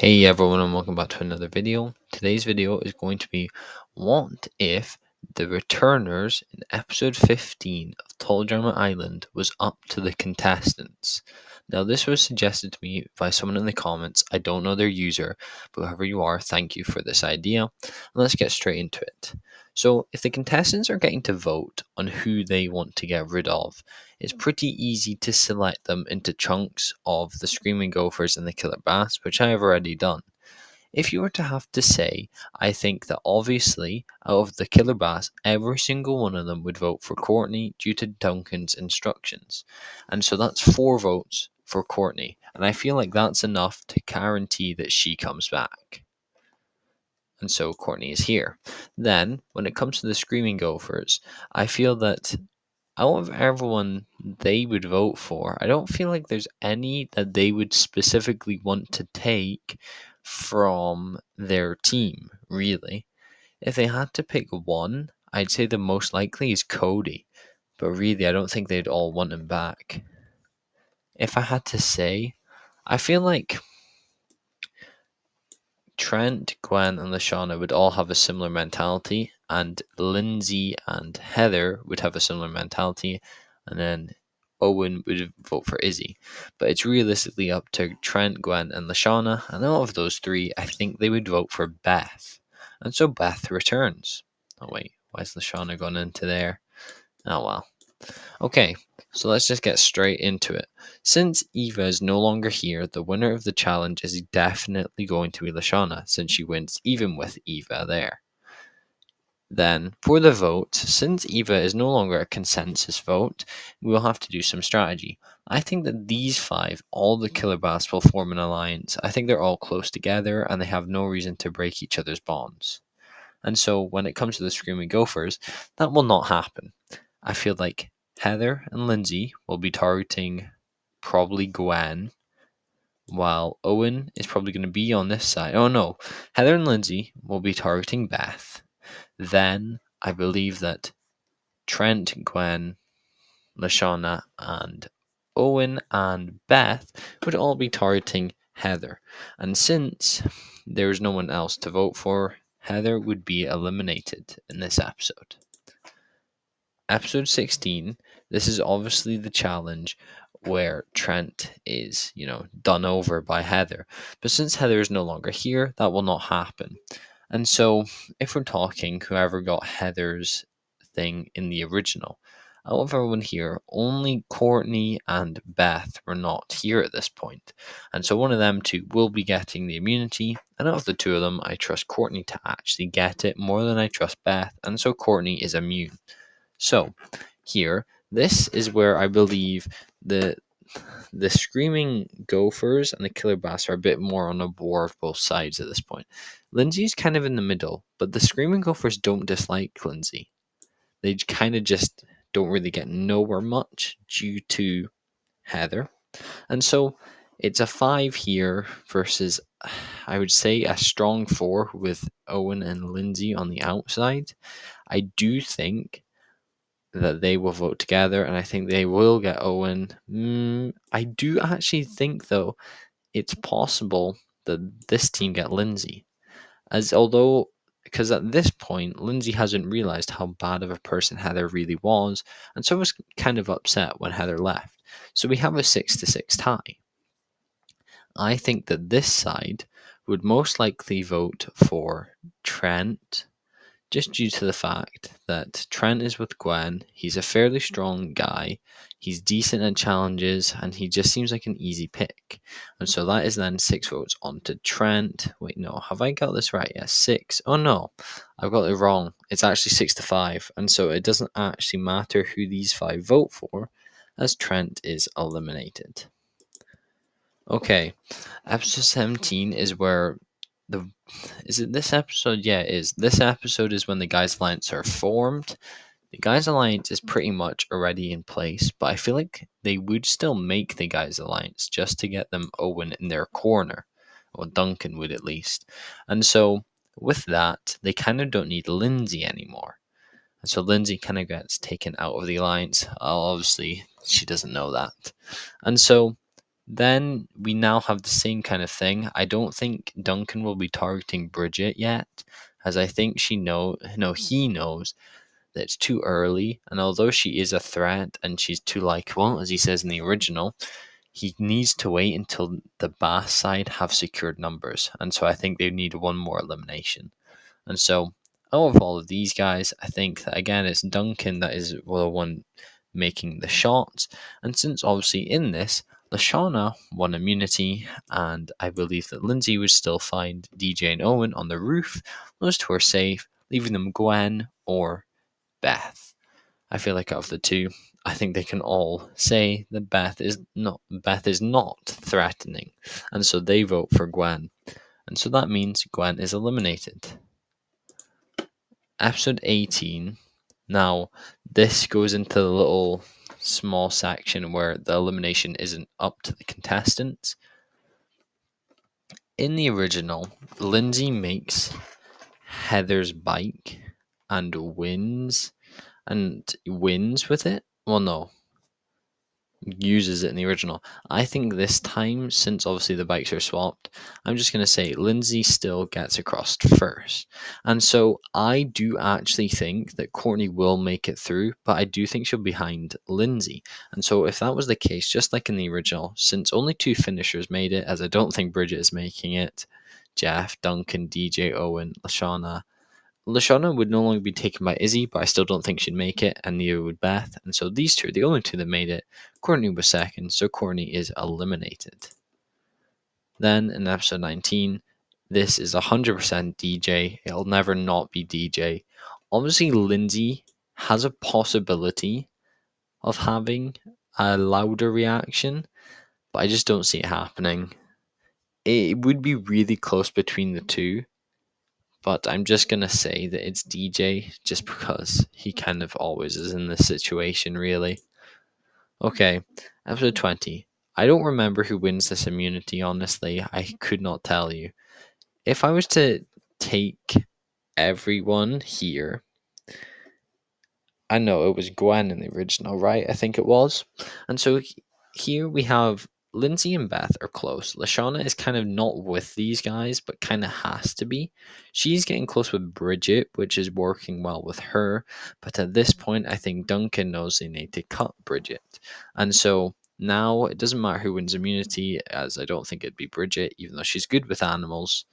Hey everyone, and welcome back to another video. Today's video is going to be what if the returners in episode 15 of Tall Drama Island was up to the contestants. Now this was suggested to me by someone in the comments. I don't know their user, but whoever you are, thank you for this idea. And let's get straight into it. So if the contestants are getting to vote on who they want to get rid of, it's pretty easy to select them into chunks of the Screaming Gophers and the Killer Bass, which I have already done. If you were to have to say, I think that obviously, out of the Killer Bass, every single one of them would vote for Courtney due to Duncan's instructions. And so that's 4 votes for Courtney. And I feel like that's enough to guarantee that she comes back. And so Courtney is here. Then, when it comes to the Screaming Gophers, I feel that out of everyone they would vote for, I don't feel like there's any that they would specifically want to take from their team, really. If they had to pick one, I'd say the most likely is Cody. But really, I don't think they'd all want him back. If I had to say, I feel like Trent, Gwen, and Lashana would all have a similar mentality, and Lindsay and Heather would have a similar mentality, and then Owen would vote for Izzy. But it's realistically up to Trent, Gwen, and Lashana, and out of those 3, I think they would vote for Beth. And so Beth returns. Oh wait, why is Lashana gone into there? Oh well. Okay, so let's just get straight into it. Since Eva is no longer here, the winner of the challenge is definitely going to be Lashana, since she wins even with Eva there. Then, for the vote, since Eva is no longer a consensus vote, we will have to do some strategy. I think that these 5, all the Killer Bass, will form an alliance. I think they're all close together, and they have no reason to break each other's bonds. And so, when it comes to the Screaming Gophers, that will not happen. I feel like Heather and Lindsay will be targeting probably Gwen, while Owen is probably going to be on this side. Oh no, Heather and Lindsay will be targeting Beth. Then I believe that Trent, Gwen, Lashana, and Owen and Beth would all be targeting Heather. And since there's no one else to vote for, Heather would be eliminated in this episode. Episode 16, this is obviously the challenge where Trent is, done over by Heather. But since Heather is no longer here, that will not happen. And so, if we're talking whoever got Heather's thing in the original, out of everyone here, only Courtney and Beth were not here at this point. And so one of them 2 will be getting the immunity. And out of the 2 of them, I trust Courtney to actually get it more than I trust Beth. And so Courtney is immune. So, here, this is where I believe the Screaming Gophers and the Killer Bass are a bit more on a war of both sides at this point. Lindsay's kind of in the middle, but the Screaming Gophers don't dislike Lindsay. They kind of just don't really get nowhere much due to Heather. And so, it's a 5 here versus, I would say, a strong 4 with Owen and Lindsay on the outside. I do think that they will vote together, and I think they will get Owen. I do actually think, though, it's possible that this team get Lindsay, because at this point, Lindsay hasn't realized how bad of a person Heather really was, and so was kind of upset when Heather left. So we have a 6-6 tie. I think that this side would most likely vote for Trent, just due to the fact that Trent is with Gwen. He's a fairly strong guy. He's decent at challenges, and he just seems like an easy pick. And so that is then 6 votes onto Trent. Wait, no, have I got this right? Yeah, 6. Oh no, I've got it wrong. It's actually 6-5. And so it doesn't actually matter who these 5 vote for, as Trent is eliminated. Okay, episode 17 is where is it this episode? Yeah, it is. This episode is when the Guys Alliance are formed. The Guys Alliance is pretty much already in place, but I feel like they would still make the Guys Alliance just to get them Owen in their corner. Or Duncan would at least. And so with that, they kind of don't need Lindsay anymore. And so Lindsay kind of gets taken out of the alliance. Obviously, she doesn't know that. And so Then we now have the same kind of thing. I don't think Duncan will be targeting Bridget yet, as I think he knows that it's too early, and although she is a threat and she's too likable, as he says in the original, he needs to wait until the Bath side have secured numbers, and so I think they need one more elimination. And so, out of all of these guys, I think that again it's Duncan that is the one making the shots, and since obviously in this, Lashana won immunity, and I believe that Lindsay would still find DJ and Owen on the roof. Those two are safe, leaving them Gwen or Beth. I feel like out of the two, I think they can all say that Beth is not threatening, and so they vote for Gwen, and so that means Gwen is eliminated. Episode 18. Now, this goes into the little small section where the elimination isn't up to the contestants. In the original, Lindsay makes Heather's bike and wins with it. Well, no, uses it in the original. I think this time, since obviously the bikes are swapped, I'm just going to say Lindsay still gets across first. And so I do actually think that Courtney will make it through, but I do think she'll be behind Lindsay. And so if that was the case, just like in the original, since only 2 finishers made it, as I don't think Bridget is making it, Jeff, Duncan, DJ, Owen, Lashana would no longer be taken by Izzy, but I still don't think she'd make it, and neither would Beth. And so these two are the only two that made it. Courtney was second, so Courtney is eliminated. Then in episode 19, this is 100% DJ. It'll never not be DJ. Obviously, Lindsay has a possibility of having a louder reaction, but I just don't see it happening. It would be really close between the two. But I'm just going to say that it's DJ just because he kind of always is in this situation, really. Okay, episode 20. I don't remember who wins this immunity, honestly. I could not tell you. If I was to take everyone here, I know it was Gwen in the original, right? I think it was. And so here we have Lindsay and Beth are close. Lashana is kind of not with these guys, but kind of has to be. She's getting close with Bridget, which is working well with her. But at this point, I think Duncan knows they need to cut Bridget. And so now it doesn't matter who wins immunity, as I don't think it'd be Bridget, even though she's good with animals.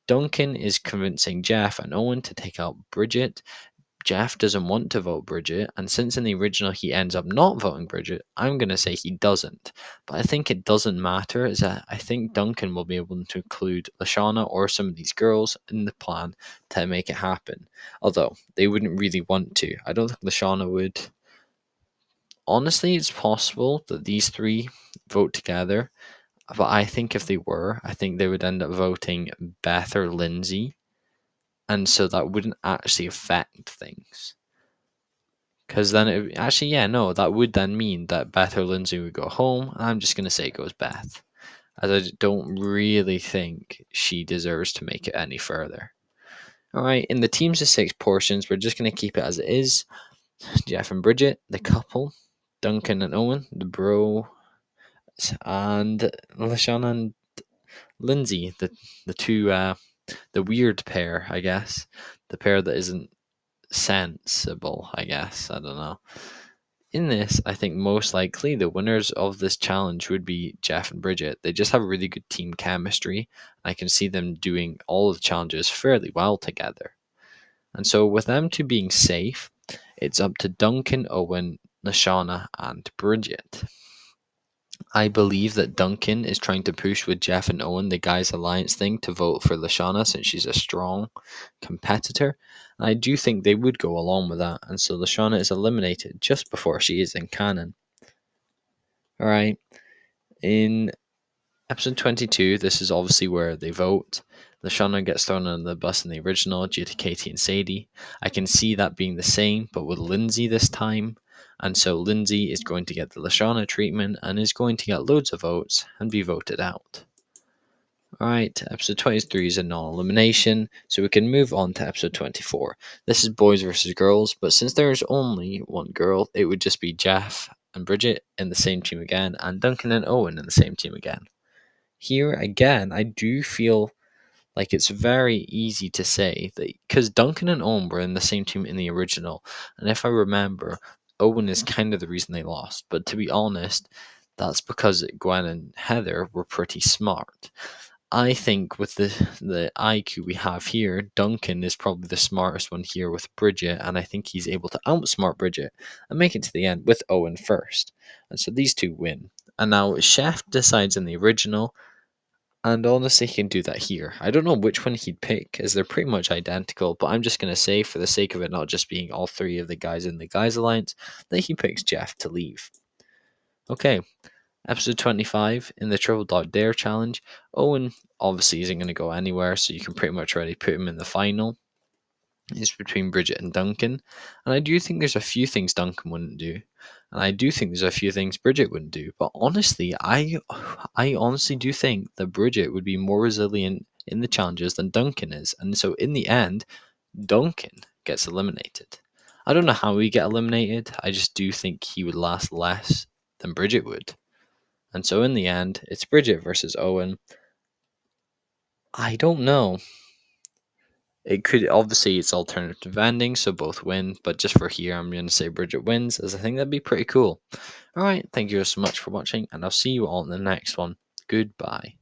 Duncan is convincing Jeff and Owen to take out Bridget. Jeff doesn't want to vote Bridget, and since in the original he ends up not voting Bridget, I'm going to say he doesn't. But I think it doesn't matter, is that I think Duncan will be able to include Lashana or some of these girls in the plan to make it happen. Although, they wouldn't really want to. I don't think Lashana would. Honestly, it's possible that these three vote together, but I think if they were, I think they would end up voting Beth or Lindsay. And so that wouldn't actually affect things. Because then that would then mean that Beth or Lindsay would go home. And I'm just going to say it goes Beth, as I don't really think she deserves to make it any further. Alright, in the teams of 6 portions, we're just going to keep it as it is. Jeff and Bridget, the couple. Duncan and Owen, the bro. And Lashana and Lindsay, the two, the weird pair, I guess. The pair that isn't sensible, I guess. I don't know. In this, I think most likely the winners of this challenge would be Jeff and Bridget. They just have really good team chemistry. I can see them doing all of the challenges fairly well together. And so with them two being safe, it's up to Duncan, Owen, Lashana, and Bridget. I believe that Duncan is trying to push with Jeff and Owen, the guys' alliance thing, to vote for Lashana since she's a strong competitor. And I do think they would go along with that, and so Lashana is eliminated just before she is in canon. Alright, in episode 22, this is obviously where they vote. Lashana gets thrown under the bus in the original due to Katie and Sadie. I can see that being the same, but with Lindsay this time. And so Lindsay is going to get the Lashana treatment and is going to get loads of votes and be voted out. Alright, episode 23 is a non-elimination, so we can move on to episode 24. This is boys versus girls, but since there's only one girl, it would just be Jeff and Bridget in the same team again, and Duncan and Owen in the same team again. Here again, I do feel like it's very easy to say that because Duncan and Owen were in the same team in the original, and if I remember, Owen is kind of the reason they lost. But to be honest, that's because Gwen and Heather were pretty smart. I think with the IQ we have here, Duncan is probably the smartest one here with Bridget, and I think he's able to outsmart Bridget and make it to the end with Owen first. And so these two win. And now Chef decides in the original, and honestly, he can do that here. I don't know which one he'd pick, as they're pretty much identical, but I'm just going to say, for the sake of it not just being all three of the guys in the Guys Alliance, that he picks Jeff to leave. Okay, episode 25, in the Triple Dog Dare Challenge, Owen obviously isn't going to go anywhere, so you can pretty much already put him in the final. It's between Bridget and Duncan, and I do think there's a few things Duncan wouldn't do, and I do think there's a few things Bridget wouldn't do. But honestly, I honestly do think that Bridget would be more resilient in the challenges than Duncan is, and so in the end, Duncan gets eliminated. I don't know how he get eliminated. I just do think he would last less than Bridget would, and so in the end, it's Bridget versus Owen. I don't know. It could obviously it's alternative ending, so both win. But just for here, I'm going to say Bridget wins, as I think that'd be pretty cool. All right, thank you so much for watching, and I'll see you all in the next one. Goodbye.